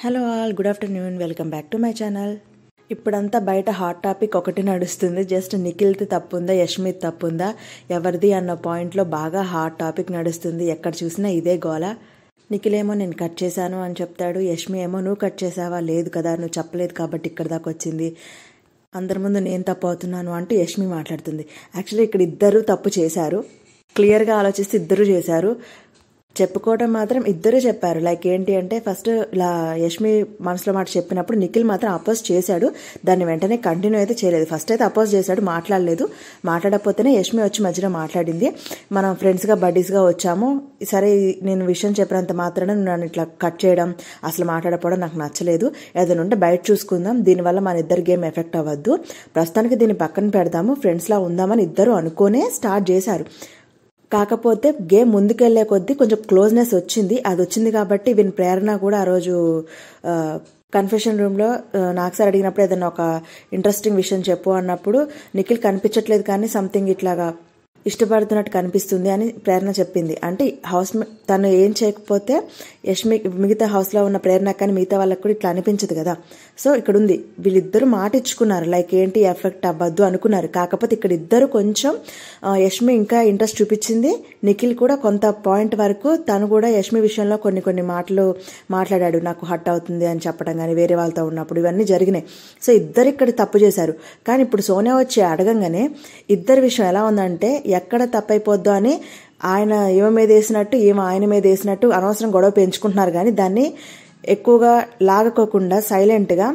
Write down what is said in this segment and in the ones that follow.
Hello all, good afternoon. Welcome back to my channel. ఇప్పుడంతా బయట hot topic ఒకటి నడుస్తుంది. జస్ట్ నిఖిల్ది తప్పుందా, యష్మిత్ తప్పుందా, ఎవరిది అన్న పాయింట్లో బాగా హాట్ టాపిక్ నడుస్తుంది. ఎక్కడ చూసినా ఇదే గోల. నిఖిల్ ఏమో నేను కట్ చేశాను అని చెప్తాడు. యష్మి ఏమో నువ్వు కట్ చేసావా, లేదు కదా, నువ్వు చెప్పలేదు కాబట్టి ఇక్కడ దాకా వచ్చింది, అందరి ముందు నేను తప్పు అవుతున్నాను అంటూ యష్మి మాట్లాడుతుంది. యాక్చువల్లీ ఇక్కడ ఇద్దరు తప్పు చేశారు. క్లియర్గా ఆలోచిస్తే ఇద్దరు చేశారు. చెప్పుకోవడం మాత్రం ఇద్దరు చెప్పారు. లైక్ ఏంటి అంటే, ఫస్ట్ ఇలా యష్మి మనసులో మాట చెప్పినప్పుడు నిఖిల్ మాత్రం అపోజ్ చేశాడు. దాన్ని వెంటనే కంటిన్యూ అయితే చేయలేదు. ఫస్ట్ అయితే అపోజ్ చేశాడు, మాట్లాడలేదు. మాట్లాడకపోతేనే యష్మి వచ్చి మధ్యలో మాట్లాడింది. మనం ఫ్రెండ్స్గా బడ్డీస్గా వచ్చాము, సరే నేను విషయం చెప్పినంత మాత్రాన నన్ను ఇట్లా కట్ చేయడం, అసలు మాట్లాడకపోవడం నాకు నచ్చలేదు. ఏదైనా ఉంటే బయట చూసుకుందాం, దీనివల్ల మన ఇద్దరు గేమ్ ఎఫెక్ట్ అవ్వద్దు, ప్రస్తుతానికి దీన్ని పక్కన పెడదాము, ఫ్రెండ్స్లా ఉందామని ఇద్దరు అనుకునే స్టార్ట్ చేశారు. కాకపోతే గేమ్ ముందుకెళ్లే కొద్దీ కొంచెం క్లోజ్నెస్ వచ్చింది. అది వచ్చింది కాబట్టి వీని ప్రేరణ కూడా ఆ రోజు కన్ఫెషన్ రూమ్లో నాకు సార్ అడిగినప్పుడు ఏదైనా ఒక ఇంట్రెస్టింగ్ విషయం చెప్పు అన్నప్పుడు నిఖిల్ కనిపించట్లేదు కానీ సంథింగ్ ఇట్లాగా ఇష్టపడుతున్నట్టు కనిపిస్తుంది అని ప్రేరణ చెప్పింది. అంటే హౌస్ తను ఏం చేయకపోతే యష్మి మిగతా హౌస్లో ఉన్న ప్రేరణ కానీ మిగతా వాళ్ళకి కూడా ఇట్లా అనిపించదు కదా. సో ఇక్కడ ఉంది, వీళ్ళిద్దరూ మాట ఇచ్చుకున్నారు, లైక్ ఏంటి ఎఫెక్ట్ అవ్వద్దు అనుకున్నారు. కాకపోతే ఇక్కడ ఇద్దరు కొంచెం యష్మి ఇంకా ఇంట్రెస్ట్ చూపించింది. నిఖిల్ కూడా కొంత పాయింట్ వరకు తను కూడా యష్మి విషయంలో కొన్ని మాటలు మాట్లాడాడు, నాకు హట్ అవుతుంది అని చెప్పడం కానీ వేరే వాళ్ళతో ఉన్నప్పుడు ఇవన్నీ జరిగినాయి. సో ఇద్దరు ఇక్కడ తప్పు చేశారు. కానీ ఇప్పుడు సోనియా వచ్చి అడగంగానే ఇద్దరి విషయం ఎలా ఉందంటే, ఎక్కడ తప్పైపోద్దో అని ఆయన ఈమె మీద వేసినట్టు ఈమె ఆయన మీద వేసినట్టు అనవసరం గొడవ పెంచుకుంటున్నారు. కానీ దాన్ని ఎక్కువగా లాగకోకుండా సైలెంట్గా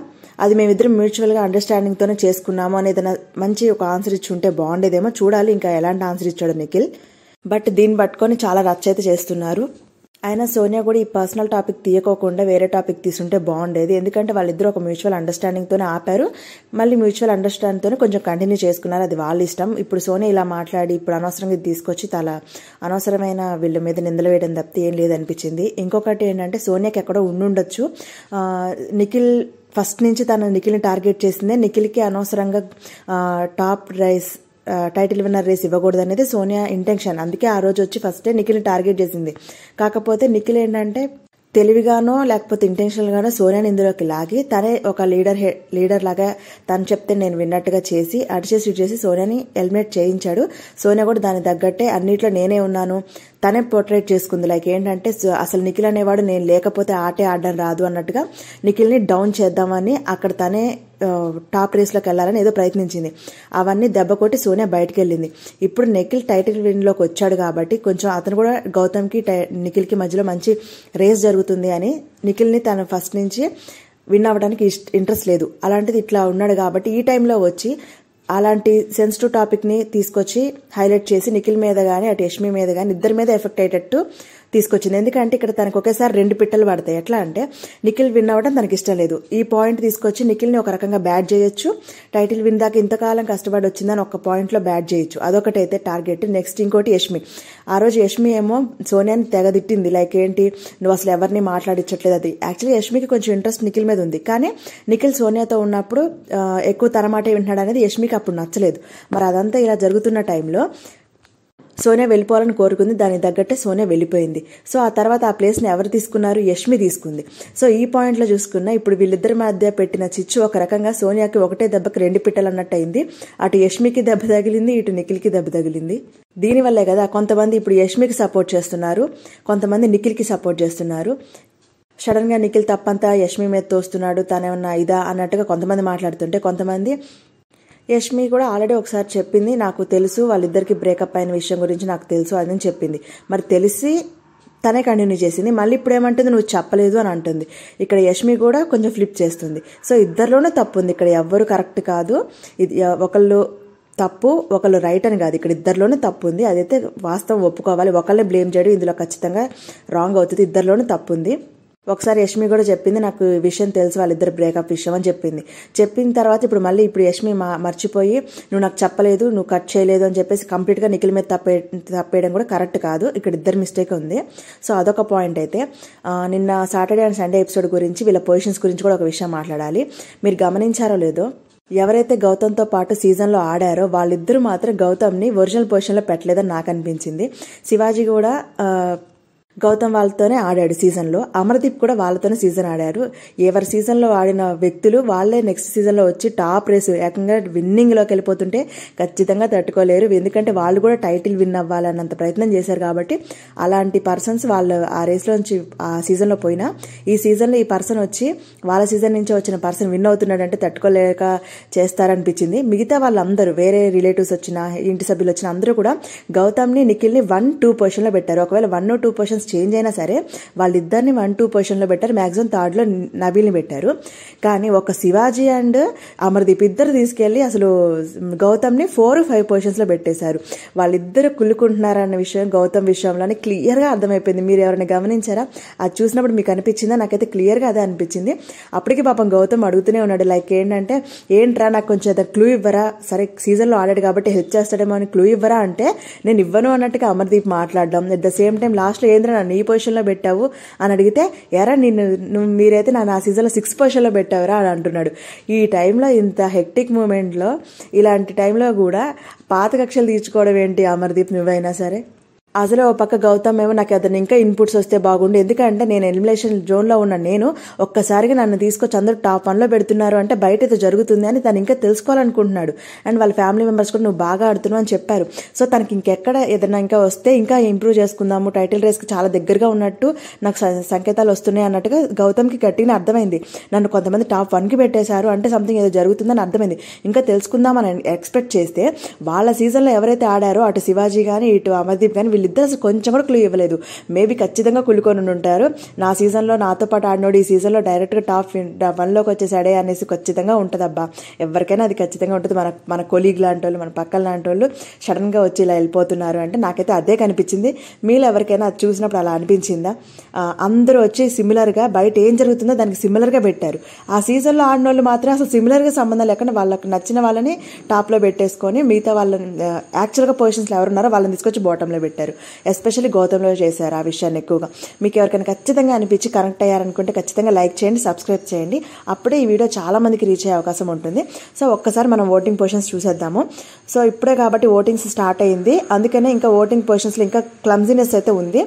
అది మేమిద్దరం మ్యూచువల్గా అండర్స్టాండింగ్తోనే చేసుకున్నాము అనేది మంచి ఒక ఆన్సర్ ఇచ్చి ఉంటే బాగుండేదేమో. చూడాలి ఇంకా ఎలాంటి ఆన్సర్ ఇచ్చాడు నిఖిల్. బట్ దీన్ని పట్టుకొని చాలా రచ్చ అయితే చేస్తున్నారు. అయినా సోనియా కూడా ఈ పర్సనల్ టాపిక్ తీయకోకుండా వేరే టాపిక్ తీసుంటే బాగుండేది. ఎందుకంటే వాళ్ళిద్దరూ ఒక మ్యూచువల్ అండర్స్టాండింగ్తోనే ఆపారు, మళ్ళీ మ్యూచువల్ అండర్స్టాండింగ్తోనే కొంచెం కంటిన్యూ చేసుకున్నారు. అది వాళ్ళ ఇష్టం. ఇప్పుడు సోనియా ఇలా మాట్లాడి ఇప్పుడు అనవసరంగా తీసుకొచ్చి అనవసరమైన వీళ్ళ మీద నిందలు వేయడం తప్పితే ఏం లేదనిపించింది. ఇంకొకటి ఏంటంటే, సోనియాకి ఎక్కడో ఉండుండొచ్చు. నిఖిల్ ఫస్ట్ నుంచి తన నిఖిల్ని టార్గెట్ చేసిందే. నిఖిల్కి అనవసరంగా టాప్ టైటిల్ విన్నర్ రేస్ ఇవ్వకూడదు అనేది సోనియా ఇంటెన్షన్. అందుకే ఆ రోజు వచ్చి ఫస్టే నిఖిల్ని టార్గెట్ చేసింది. కాకపోతే నిఖిల్ ఏంటంటే తెలివిగానో లేకపోతే ఇంటెన్షనల్ గానో సోనియాని ఇందులోకి లాగి తనే ఒక లీడర్ లాగా తను చెప్తే నేను విన్నట్టుగా చేసి అటు చేసి సోనియాని ఎలిమినేట్ చేయించాడు. సోనియా కూడా దానికి తగ్గట్టే అన్నిట్లో నేనే ఉన్నాను తనే పోర్ట్రేట్ చేసుకుంది. లైక్ ఏంటంటే, అసలు నిఖిల్ అనేవాడు నేను లేకపోతే ఆటే ఆడడం రాదు అన్నట్టుగా నిఖిల్ని డౌన్ చేద్దామని అక్కడ తనే టాప్ రేస్లోకి వెళ్ళాలని ఏదో ప్రయత్నించింది. అవన్నీ దెబ్బ కొట్టి సోనియా బయటకు వెళ్ళింది. ఇప్పుడు నిఖిల్ టైటిల్ విన్లోకి వచ్చాడు కాబట్టి కొంచెం అతను కూడా గౌతమ్కి నిఖిల్కి మధ్యలో మంచి రేస్ జరుగుతుంది అని నిఖిల్ని తను ఫస్ట్ నుంచి విన్ అవ్వడానికి ఇంట్రెస్ట్ లేదు. అలాంటిది ఇట్లా ఉన్నాడు కాబట్టి ఈ టైంలో వచ్చి అలాంటి సెన్సిటివ్ టాపిక్ని తీసుకొచ్చి హైలైట్ చేసి నిఖిల్ మీద కానీ అటు యష్మి మీద కానీ ఇద్దరి మీద ఎఫెక్ట్ అయ్యేటట్టు తీసుకొచ్చింది. ఎందుకంటే ఇక్కడ తనకు ఒకేసారి 2 పిట్టలు పడతాయి. ఎట్లా అంటే, నిఖిల్ విన్ అవ్వడం తనకి ఇష్టం లేదు. ఈ పాయింట్ తీసుకొచ్చి నిఖిల్ని ఒక రకంగా బ్యాడ్ చేయొచ్చు. టైటిల్ విన్ దాకా ఇంతకాలం కష్టపడి వచ్చిందని ఒక పాయింట్లో బ్యాడ్ చేయొచ్చు. అదొకటైతే టార్గెట్. నెక్స్ట్ ఇంకోటి యష్మి. ఆ రోజు యష్మి ఏమో సోనియాని తెగదిట్టింది. లైక్ ఏంటి, నువ్వు అసలు ఎవరిని మాట్లాడించట్లేదు. అది యాక్చువల్లీ యష్మికి కొంచెం ఇంట్రెస్ట్ నిఖిల్ మీద ఉంది. కానీ నిఖిల్ సోనియాతో ఉన్నప్పుడు ఎక్కువ తన మాటే వింటున్నాడు అనేది యష్మికి అప్పుడు నచ్చలేదు. మరి అదంతా ఇలా జరుగుతున్న టైంలో సోనియా వెళ్ళిపోవాలని కోరుకుంది. దానికి తగ్గట్టే సోనియా వెళ్ళిపోయింది. సో ఆ తర్వాత ఆ ప్లేస్ని ఎవరు తీసుకున్నారు, యష్మి తీసుకుంది. సో ఈ పాయింట్లో చూసుకున్నా ఇప్పుడు వీళ్ళిద్దరి మధ్య పెట్టిన చిచ్చు ఒక రకంగా సోనియాకి ఒకటే దెబ్బకి 2 పిట్టలు అన్నట్టు అయింది. అటు యష్మికి దెబ్బ తగిలింది, ఇటు నిఖిల్కి దెబ్బ తగిలింది. దీనివల్లే కదా కొంతమంది ఇప్పుడు యష్మికి సపోర్ట్ చేస్తున్నారు, కొంతమంది నిఖిల్కి సపోర్ట్ చేస్తున్నారు. సడన్ గా నిఖిల్ తప్పంతా యష్మి మీద తోస్తున్నాడు, తనేమన్నా ఇదా అన్నట్టుగా కొంతమంది మాట్లాడుతుంటే, కొంతమంది యష్మి కూడా ఆల్రెడీ ఒకసారి చెప్పింది, నాకు తెలుసు వాళ్ళిద్దరికి బ్రేకప్ అయిన విషయం గురించి నాకు తెలుసు అని చెప్పింది. మరి తెలిసి తనే కంటిన్యూ చేసింది. మళ్ళీ ఇప్పుడు ఏమంటుంది, నువ్వు చెప్పలేదు అని అంటుంది. ఇక్కడ యష్మి కూడా కొంచెం ఫ్లిప్ చేస్తుంది. సో ఇద్దరిలోనే తప్పు ఉంది. ఇక్కడ ఎవ్వరు కరెక్ట్ కాదు. ఇది ఒకళ్ళు తప్పు ఒకళ్ళు రైట్ అని కాదు, ఇక్కడ ఇద్దరిలోనే తప్పు ఉంది. అదైతే వాస్తవం ఒప్పుకోవాలి. ఒకళ్ళనే బ్లేమ్ చేయడం ఇందులో ఖచ్చితంగా రాంగ్ అవుతుంది. ఇద్దరిలోనే తప్పు ఉంది. ఒకసారి యష్మి కూడా చెప్పింది, నాకు ఈ విషయం తెలుసు వాళ్ళిద్దరు బ్రేకప్ విషయం అని చెప్పింది. చెప్పిన తర్వాత ఇప్పుడు యష్మి మర్చిపోయి నువ్వు నాకు చెప్పలేదు, నువ్వు కట్ చేయలేదు అని చెప్పేసి కంప్లీట్గా నిఖిల్ మీద తప్పేయడం కూడా కరెక్ట్ కాదు. ఇక్కడ ఇద్దరు మిస్టేక్ ఉంది. సో అదొక పాయింట్. అయితే నిన్న సాటర్డే అండ్ సండే ఎపిసోడ్ గురించి వీళ్ళ పొజిషన్స్ గురించి కూడా ఒక విషయం మాట్లాడాలి. మీరు గమనించారో లేదో, ఎవరైతే గౌతమ్తో పాటు సీజన్లో ఆడారో వాళ్ళిద్దరూ మాత్రం గౌతమ్ని ఒరిజినల్ పొజిషన్లో పెట్టలేదని నాకు అనిపించింది. శివాజీ కూడా గౌతమ్ వాళ్ళతోనే ఆడాడు సీజన్లో. అమర్దీప్ కూడా వాళ్ళతోనే సీజన్ ఆడారు. ఎవరి సీజన్లో ఆడిన వ్యక్తులు వాళ్ళే నెక్స్ట్ సీజన్లో వచ్చి టాప్ రేస్ ఏకంగా విన్నింగ్లోకి వెళ్ళిపోతుంటే ఖచ్చితంగా తట్టుకోలేరు. ఎందుకంటే వాళ్ళు కూడా టైటిల్ విన్ అవ్వాలన్నంత ప్రయత్నం చేశారు కాబట్టి అలాంటి పర్సన్స్ వాళ్ళు ఆ రేస్లో నుంచి ఆ సీజన్లో పోయినా ఈ సీజన్లో ఈ పర్సన్ వచ్చి వాళ్ళ సీజన్ నుంచి వచ్చిన పర్సన్ విన్ అవుతున్నాడంటే తట్టుకోలేక చేస్తారనిపించింది. మిగతా వాళ్ళందరూ వేరే రిలేటివ్స్ వచ్చిన ఇంటి సభ్యులు వచ్చిన అందరూ కూడా గౌతమ్ని నిఖిల్ని 1-2 పొజిషన్లో పెట్టారు. ఒకవేళ 1-2 పొజిషన్స్ చేంజ్ అయినా సరే వాళ్ళిద్దరిని 1-2 పొజిషన్లో పెట్టారు. మ్యాక్సిమం థర్డ్లో నబీల్ని పెట్టారు. కానీ ఒక శివాజీ అండ్ అమర్దీప్ ఇద్దరు తీసుకెళ్లి అసలు గౌతమ్ని 4-5 పొజిషన్స్లో పెట్టేశారు. వాళ్ళిద్దరు కుళ్ళుకుంటున్నారన్న విషయం గౌతమ్ విషయంలోనే క్లియర్గా అర్థమైపోయింది. మీరు ఎవరైనా గమనించారా? అది చూసినప్పుడు మీకు అనిపించిందా? నాకైతే క్లియర్గా అదే అనిపించింది. అప్పటికి పాపం గౌతమ్ అడుగుతూనే ఉన్నాడు, లైక్ ఏంటంటే ఏంట్రా నాకు కొంచెం క్లూ ఇవ్వరా, సరే సీజన్లో ఆడాడు కాబట్టి హెల్ప్ చేస్తాడేమో అని క్లూ ఇవ్వరా అంటే నేను ఇవ్వను అన్నట్టుగా అమర్దీప్ మాట్లాడడం. అట్ ద సేమ్ టైం లాస్ట్లో ఏంద్రా నన్ను ఈ పొజిషన్లో పెట్టావు అని అడిగితే ఎరా మీరైతే నా సీజన్లో 6 పొజిషన్లో పెట్టావురా అని అంటున్నాడు. ఈ టైంలో ఇంత హెక్టిక్ మూమెంట్లో ఇలాంటి టైంలో కూడా పాత కక్షలు తీర్చుకోవడం ఏంటి అమర్దీప్ నువ్వైనా సరే? అసలు ఓ పక్క గౌతమ్ ఏమో నాకు అతను ఇంకా ఇన్పుట్స్ వస్తే బాగుండు, ఎందుకంటే నేను ఎలిమినేషన్ జోన్లో ఉన్న నేను ఒక్కసారిగా నన్ను తీసుకొచ్చి అందరూ టాప్ 1లో పెడుతున్నారు అంటే బయట ఏదో జరుగుతుంది అని తను ఇంకా తెలుసుకోవాలనుకుంటున్నాడు. అండ్ వాళ్ళ ఫ్యామిలీ మెంబర్స్ కూడా నువ్వు బాగా ఆడుతున్నావు అని చెప్పారు. సో తనకి ఇంకెక్కడ ఏదైనా ఇంకా వస్తే ఇంకా ఇంప్రూవ్ చేసుకుందాము, టైటిల్ రేస్కి చాలా దగ్గరగా ఉన్నట్టు నాకు సంకేతాలు వస్తున్నాయి అన్నట్టుగా గౌతమ్కి గట్టిగా అర్థమైంది. నన్ను కొంతమంది టాప్ 1కి పెట్టేశారు అంటే సంథింగ్ ఏదో జరుగుతుందని అర్థమైంది. ఇంకా తెలుసుకుందామని ఎక్స్పెక్ట్ చేస్తే వాళ్ళ సీజన్లో ఎవరైతే ఆడారో అటు శివాజీ కానీ ఇటు అమర్దీప్ కానీ వీళ్ళిద్దరు అసలు కొంచెం కూడా క్లూ ఇవ్వలేదు. మేబీ ఖచ్చితంగా కుళ్ళుకొని ఉంటారు. నా సీజన్లో నాతో పాటు ఆడినోడు ఈ సీజన్లో డైరెక్ట్గా టాప్ 1లోకి వచ్చేసాడే అనేసి ఖచ్చితంగా ఉంటుంది అబ్బా. ఎవరికైనా అది ఖచ్చితంగా ఉంటుంది. మన కొలీగ్ లాంటి వాళ్ళు, మన పక్కన లాంటి వాళ్ళు సడన్గా వచ్చి ఇలా వెళ్ళిపోతున్నారు అంటే నాకైతే అదే కనిపించింది. మీలో ఎవరికైనా అది చూసినప్పుడు అలా అనిపించిందా? అందరూ వచ్చి సిమిలర్గా బయట ఏం జరుగుతుందో దానికి సిమిలర్గా పెట్టారు. ఆ సీజన్లో ఆడిన వాళ్ళు మాత్రం అసలు సిమిలర్గా సంబంధం లేకుండా వాళ్ళకి నచ్చిన వాళ్ళని టాప్లో పెట్టేసుకొని మిగతా వాళ్ళని యాక్చువల్గా పొజిషన్స్లో ఎవరున్నారో వాళ్ళని తీసుకొచ్చి బాటంలో పెట్టారు. ఎస్పెషల్లీ గౌతంలో చేశారు ఆ విషయాన్ని ఎక్కువగా. మీకు ఎవరికైనా ఖచ్చితంగా అనిపించి కనెక్ట్ అయ్యారనుకుంటే ఖచ్చితంగా లైక్ చేయండి, సబ్స్క్రైబ్ చేయండి. అప్పుడే ఈ వీడియో చాలా మందికి రీచ్ అయ్యే అవకాశం ఉంటుంది. సో ఒక్కసారి మనం ఓటింగ్ పొజిషన్స్ చూసేద్దాము. సో ఇప్పుడే కాబట్టి ఓటింగ్స్ స్టార్ట్ అయింది, అందుకనే ఇంకా ఓటింగ్ పొజిషన్స్లో ఇంకా క్లమ్జీనెస్ అయితే ఉంది.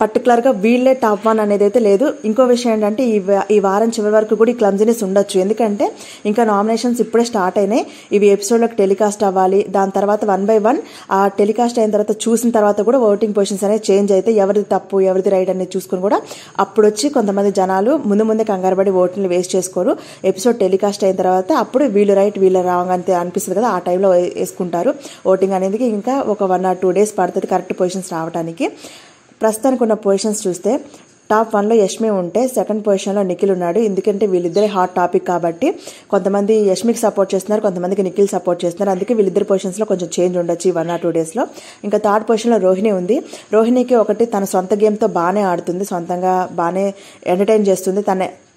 పర్టికులర్గా వీళ్ళే టాప్ 1 అనేది అయితే లేదు. ఇంకో విషయం ఏంటంటే ఈ వారం చివరి వరకు కూడా ఈ క్లమ్జీనెస్ ఉండొచ్చు. ఎందుకంటే ఇంకా నామినేషన్స్ ఇప్పుడే స్టార్ట్ అయినాయి. ఇవి ఎపిసోడ్లకు టెలికాస్ట్ అవ్వాలి. దాని తర్వాత 1 by 1 ఆ టెలికాస్ట్ అయిన తర్వాత చూసిన తర్వాత కూడా ఓటింగ్ పొజిషన్స్ అనేది చేంజ్ అయితే ఎవరిది తప్పు ఎవరిది రైట్ అనేది చూసుకుని కూడా అప్పుడు వచ్చి కొంతమంది జనాలు ముందే కంగారుపడి ఓట్ని వేస్ట్ చేసుకోరు. ఎపిసోడ్ టెలికాస్ట్ అయిన తర్వాత అప్పుడు వీళ్ళు రైట్ వీళ్ళు రాంగ్ అంతే అనిపిస్తుంది కదా, ఆ టైంలో వేసుకుంటారు ఓటింగ్ అనేది. ఇంకా ఒక 1 or 2 days పడుతుంది కరెక్ట్ పొజిషన్స్ రావడానికి. ప్రస్తుతానికి ఉన్న పొజిషన్స్ చూస్తే టాప్ 1లో యష్మి ఉంటే సెకండ్ పొజిషన్లో నిఖిల్ ఉన్నాడు. ఎందుకంటే వీళ్ళిద్దరే హాట్ టాపిక్ కాబట్టి కొంతమంది యష్మికి సపోర్ట్ చేస్తున్నారు, కొంతమందికి నిఖిల్ సపోర్ట్ చేస్తున్నారు. అందుకే వీళ్ళిద్దరు పొజిషన్స్లో కొంచెం చేంజ్ ఉండొచ్చు ఈ 1 or 2 daysలో. ఇంకా థర్డ్ పొజిషన్లో రోహిణి ఉంది. రోహిణికి ఒకటి తన సొంత గేమ్తో బాగానే ఆడుతుంది, సొంతంగా బాగానే ఎంటర్టైన్ చేస్తుంది.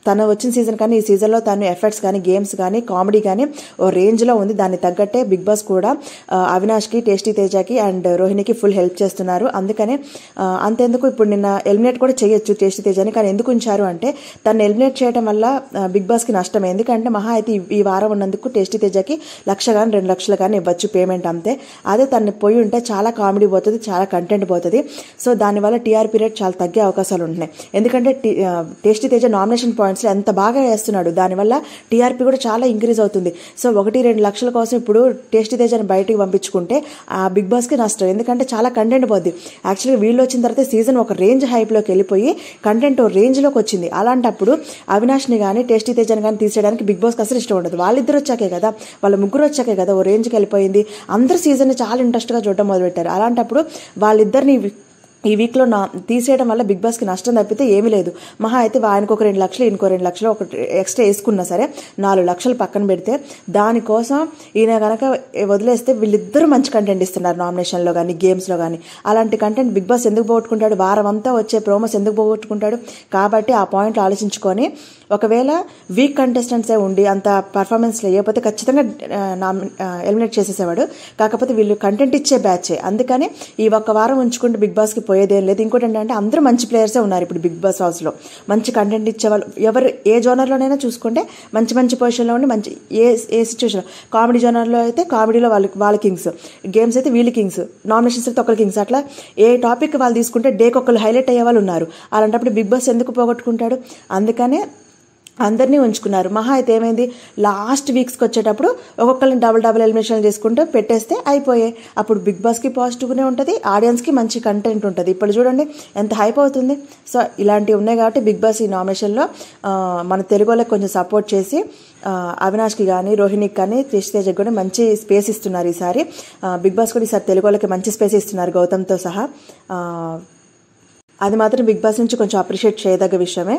తను వచ్చిన సీజన్ కానీ ఈ సీజన్లో తను ఎఫర్ట్స్ కానీ గేమ్స్ కానీ కామెడీ కానీ ఓ రేంజ్లో ఉంది. దాన్ని తగ్గట్టే బిగ్ బాస్ కూడా అవినాష్కి, టేస్టీ తేజకి అండ్ రోహిణికి ఫుల్ హెల్ప్ చేస్తున్నారు. అందుకనే అంతెందుకు ఇప్పుడు నిన్న ఎలిమినేట్ కూడా చేయొచ్చు టేస్టీ తేజని, కానీ ఎందుకు ఉంచారు అంటే తను ఎలిమినేట్ చేయడం వల్ల బిగ్ బాస్కి నష్టం. ఎందుకంటే మహా అయితే ఈ వారం ఉన్నందుకు టేస్టీ తేజకి 1,00,000 కానీ 2,00,000 కానీ ఇవ్వచ్చు పేమెంట్ అంతే. అదే తను పోయి ఉంటే చాలా కామెడీ పోతుంది, చాలా కంటెంట్ పోతుంది. సో దానివల్ల టీఆర్పీ రేట్ చాలా తగ్గే అవకాశాలు ఉంటున్నాయి. ఎందుకంటే టేస్టీ తేజ నామినేషన్ పాయింట్స్ ఎంత బాగా వేస్తున్నాడు, దానివల్ల టీఆర్పీ కూడా చాలా ఇంక్రీజ్ అవుతుంది. సో 1-2 లక్షల కోసం ఇప్పుడు టేస్టీ తేజని బయటికి పంపించుకుంటే ఆ బిగ్ బాస్కి నష్టం. ఎందుకంటే చాలా కంటెంట్ పోద్ది. యాక్చువల్గా వీళ్ళు వచ్చిన తర్వాత సీజన్ ఒక రేంజ్ హైప్లోకి వెళ్ళిపోయి కంటెంట్ ఓ రేంజ్లోకి వచ్చింది. అలాంటప్పుడు అవినాష్ని కానీ టేస్టీ తేజని కానీ తీసేయడానికి బిగ్ బాస్కి అసలు ఇష్టం ఉండదు. వాళ్ళిద్దరు వచ్చాకే కదా, వాళ్ళ ముగ్గురు వచ్చాకే కదా ఓ రేంజ్కి వెళ్ళిపోయింది. అందరు సీజన్ని చాలా ఇంట్రెస్ట్గా చూడడం మొదలుపెట్టారు. అలాంటప్పుడు వాళ్ళిద్దరిని ఈ వీక్లో తీసేయడం వల్ల బిగ్ బాస్కి నష్టం తప్పితే ఏమీ లేదు. మహా అయితే ఆయనకు ఒక 2 లక్షలు ఇంకో 2 లక్షలు ఒక ఎక్స్ట్రా వేసుకున్నా సరే 4 లక్షలు పక్కన పెడితే దానికోసం ఈయన కనుక వదిలేస్తే వీళ్ళిద్దరూ మంచి కంటెంట్ ఇస్తున్నారు నామినేషన్లో కానీ గేమ్స్లో కానీ. అలాంటి కంటెంట్ బిగ్ బాస్ ఎందుకు పోగొట్టుకుంటాడు? వారం అంతా వచ్చే ప్రోమోస్ ఎందుకు పోగొట్టుకుంటాడు? కాబట్టి ఆ పాయింట్లు ఆలోచించుకొని ఒకవేళ వీక్ కంటెస్టెంట్సే ఉండి అంత పర్ఫార్మెన్స్ లేకపోతే ఖచ్చితంగా ఎలిమినేట్ చేసేసేవాడు. కాకపోతే వీళ్ళు కంటెంట్ ఇచ్చే బ్యాచే, అందుకని ఈ ఒక్క వారం ఉంచుకుంటూ బిగ్ బాస్కి పోయేదేం లేదు. ఇంకోటి ఏంటంటే అందరూ మంచి ప్లేయర్సే ఉన్నారు ఇప్పుడు బిగ్ బాస్ హౌస్లో. మంచి కంటెంట్ ఇచ్చేవాళ్ళు ఎవరు ఏ జోనర్లోనైనా చూసుకుంటే మంచి మంచి పొజిషన్లో ఉండి మంచి ఏ సిచ్యువేషన్. కామెడీ జోనర్లో అయితే కామెడీలో వాళ్ళ కింగ్స్, గేమ్స్ అయితే వీళ్ళు కింగ్స్, నామినేషన్స్ అయితే ఒకరు కింగ్స్. అట్లా ఏ టాపిక్ వాళ్ళు తీసుకుంటే డేకి ఒకళ్ళు హైలైట్ అయ్యే వాళ్ళు ఉన్నారు. అలాంటప్పుడు బిగ్ బాస్ ఎందుకు పోగొట్టుకుంటాడు? అందుకనే అందరినీ ఉంచుకున్నారు. మహా అయితే ఏమైంది, లాస్ట్ వీక్స్కి వచ్చేటప్పుడు ఒక్కొక్కరిని డబుల్ ఎలిమినేషన్ చేసుకుంటూ పెట్టేస్తే అయిపోయాయి. అప్పుడు బిగ్ బాస్కి పాజిటివ్గానే ఉంటుంది, ఆడియన్స్కి మంచి కంటెంట్ ఉంటుంది. ఇప్పుడు చూడండి ఎంత హైప్ అవుతుంది. సో ఇలాంటివి ఉన్నాయి కాబట్టి బిగ్ బాస్ ఈ నామినేషన్లో మన తెలుగు వాళ్ళకి కొంచెం సపోర్ట్ చేసి అవినాష్కి కానీ రోహిణికి కానీ తేజకి కూడా మంచి స్పేస్ ఇస్తున్నారు. ఈసారి బిగ్ బాస్ కూడా ఈసారి తెలుగు వాళ్ళకి మంచి స్పేస్ ఇస్తున్నారు గౌతమ్తో సహా. అది మాత్రం బిగ్ బాస్ నుంచి కొంచెం అప్రిషియేట్ చేయదగ్గ విషయమే.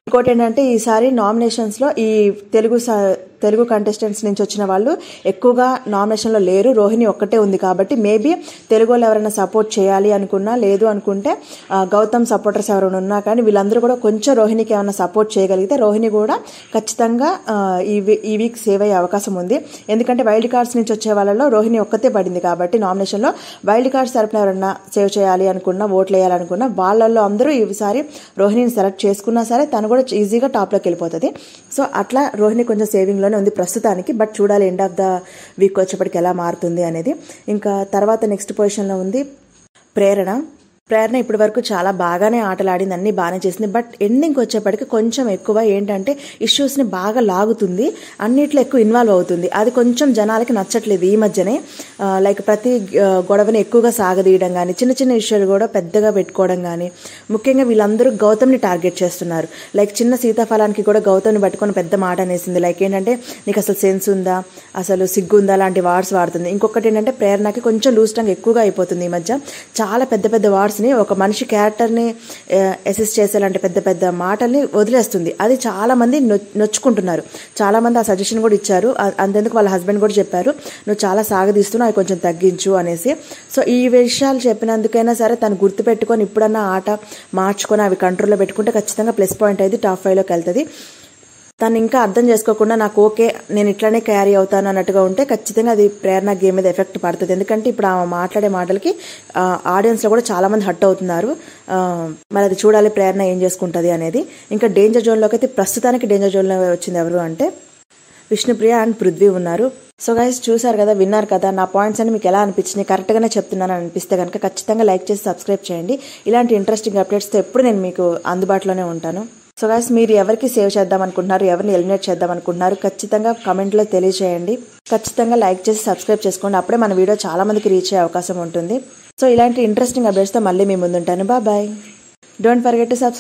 ఇంకోటి ఏంటంటే ఈసారి నామినేషన్స్లో ఈ తెలుగు కంటెస్టెంట్స్ నుంచి వచ్చిన వాళ్ళు ఎక్కువగా నామినేషన్లో లేరు. రోహిణి ఒక్కటే ఉంది కాబట్టి మేబీ తెలుగు వాళ్ళు ఎవరైనా సపోర్ట్ చేయాలి అనుకున్నా, లేదు అనుకుంటే గౌతమ్ సపోర్టర్స్ ఎవరైనా ఉన్నా కానీ వీళ్ళందరూ కూడా కొంచెం రోహిణికి ఏమైనా సపోర్ట్ చేయగలిగితే రోహిణి కూడా ఖచ్చితంగా ఈ వీక్ సేవ్ అయ్యే అవకాశం ఉంది. ఎందుకంటే వైల్డ్ కార్డ్స్ నుంచి వచ్చే వాళ్ళలో రోహిణి ఒక్కతే పడింది కాబట్టి నామినేషన్లో వైల్డ్ కార్డ్స్ తరపున ఎవరైనా సేవ్ చేయాలి అనుకున్నా, ఓట్లు వేయాలనుకున్నా వాళ్ళల్లో అందరూ ఈసారి రోహిణిని సెలెక్ట్ చేసుకున్నా సరే తను కూడా ఈజీగా టాప్లోకి వెళ్ళిపోతుంది. సో అట్లా రోహిణి కొంచెం సేవింగ్లో ఉంది ప్రస్తుతానికి. బట్ చూడాలి ఎండ్ ఆఫ్ ద వీక్ వచ్చేప్పటికి ఎలా మారుతుంది అనేది. ఇంకా తర్వాత నెక్స్ట్ పొజిషన్లో ఉంది ప్రేరణ. ఇప్పటి వరకు చాలా బాగానే ఆటలాడింది, అన్ని బాగానే చేసింది. బట్ ఎండింగ్కి వచ్చేప్పటికి కొంచెం ఎక్కువ ఏంటంటే ఇష్యూస్ని బాగా లాగుతుంది, అన్నిట్లో ఎక్కువ ఇన్వాల్వ్ అవుతుంది. అది కొంచెం జనాలకి నచ్చట్లేదు ఈ మధ్యనే. లైక్ ప్రతి గొడవని ఎక్కువగా సాగదీయడం కానీ, చిన్న చిన్న ఇష్యూలు కూడా పెద్దగా పెట్టుకోవడం కానీ, ముఖ్యంగా వీళ్ళందరూ గౌతమ్ని టార్గెట్ చేస్తున్నారు. లైక్ చిన్న సీతాఫలానికి కూడా గౌతమ్ని పట్టుకొని పెద్ద మాట అనేసింది. లైక్ ఏంటంటే నీకు అసలు సెన్స్ ఉందా, అసలు సిగ్గుందా లాంటి వర్డ్స్ వాడుతుంది. ఇంకొకటి ఏంటంటే ప్రేరణకి కొంచెం లూజ్ టంగ్ ఎక్కువగా అయిపోతుంది ఈ మధ్య. చాలా పెద్ద పెద్ద వర్డ్స్ ఒక మనిషి క్యారెక్టర్ని అసిస్ట్ చేసేలాంటి పెద్ద పెద్ద మాటల్ని వదిలేస్తుంది. అది చాలా మంది నొచ్చుకుంటున్నారు. చాలా మంది ఆ సజెషన్ కూడా ఇచ్చారు. అంతెందుకు వాళ్ళ హస్బెండ్ కూడా చెప్పారు, నువ్వు చాలా సాగదీస్తున్నావు, అవి కొంచెం తగ్గించు అనేసి. సో ఈ విషయాలు చెప్పినందుకైనా సరే తను గుర్తుపెట్టుకొని ఇప్పుడన్నా ఆట మార్చుకొని అవి కంట్రోల్లో పెట్టుకుంటే ఖచ్చితంగా ప్లస్ పాయింట్ అయితే టాప్ 5లోకి వెళ్తుంది. తను ఇంకా అర్థం చేసుకోకుండా నాకు ఓకే నేను ఇట్లానే క్యారీ అవుతాను అన్నట్టుగా ఉంటే ఖచ్చితంగా అది ప్రేరణ గేమ్ మీద ఎఫెక్ట్ పడుతుంది. ఎందుకంటే ఇప్పుడు ఆమె మాట్లాడే మాటలకి ఆడియన్స్లో కూడా చాలామంది హట్ అవుతున్నారు. మరి అది చూడాలి ప్రేరణ ఏం చేసుకుంటుంది అనేది. ఇంకా డేంజర్ జోన్లోకి అయితే ప్రస్తుతానికి డేంజర్ జోన్లో వచ్చింది ఎవరు అంటే విష్ణుప్రియ అండ్ పృథ్వీ ఉన్నారు. సో గైస్ చూసారు కదా, విన్నారు కదా. నా పాయింట్స్ అన్ని మీకు ఎలా అనిపించినాయి, కరెక్ట్గానే చెప్తున్నాను అనిపిస్తే కనుక ఖచ్చితంగా లైక్ చేసి సబ్స్క్రైబ్ చేయండి. ఇలాంటి ఇంట్రెస్టింగ్ అప్డేట్స్తో ఎప్పుడు నేను మీకు అందుబాటులోనే ఉంటాను. సో గైస్ మీరు ఎవరికి సేవ్ చేద్దాం అనుకుంటున్నారు, ఎవరిని ఎలిమినేట్ చేద్దాం అనుకుంటున్నారు ఖచ్చితంగా కమెంట్లో తెలియజేయండి. ఖచ్చితంగా లైక్ చేసి సబ్స్క్రైబ్ చేసుకోండి. అప్పుడే మన వీడియో చాలా మందికి రీచ్ అయ్యే అవకాశం ఉంటుంది. సో ఇలాంటి ఇంట్రెస్టింగ్ అప్డేట్స్తో మళ్ళీ మీ ముందుంటాను. Bye. Don't forget to subscribe.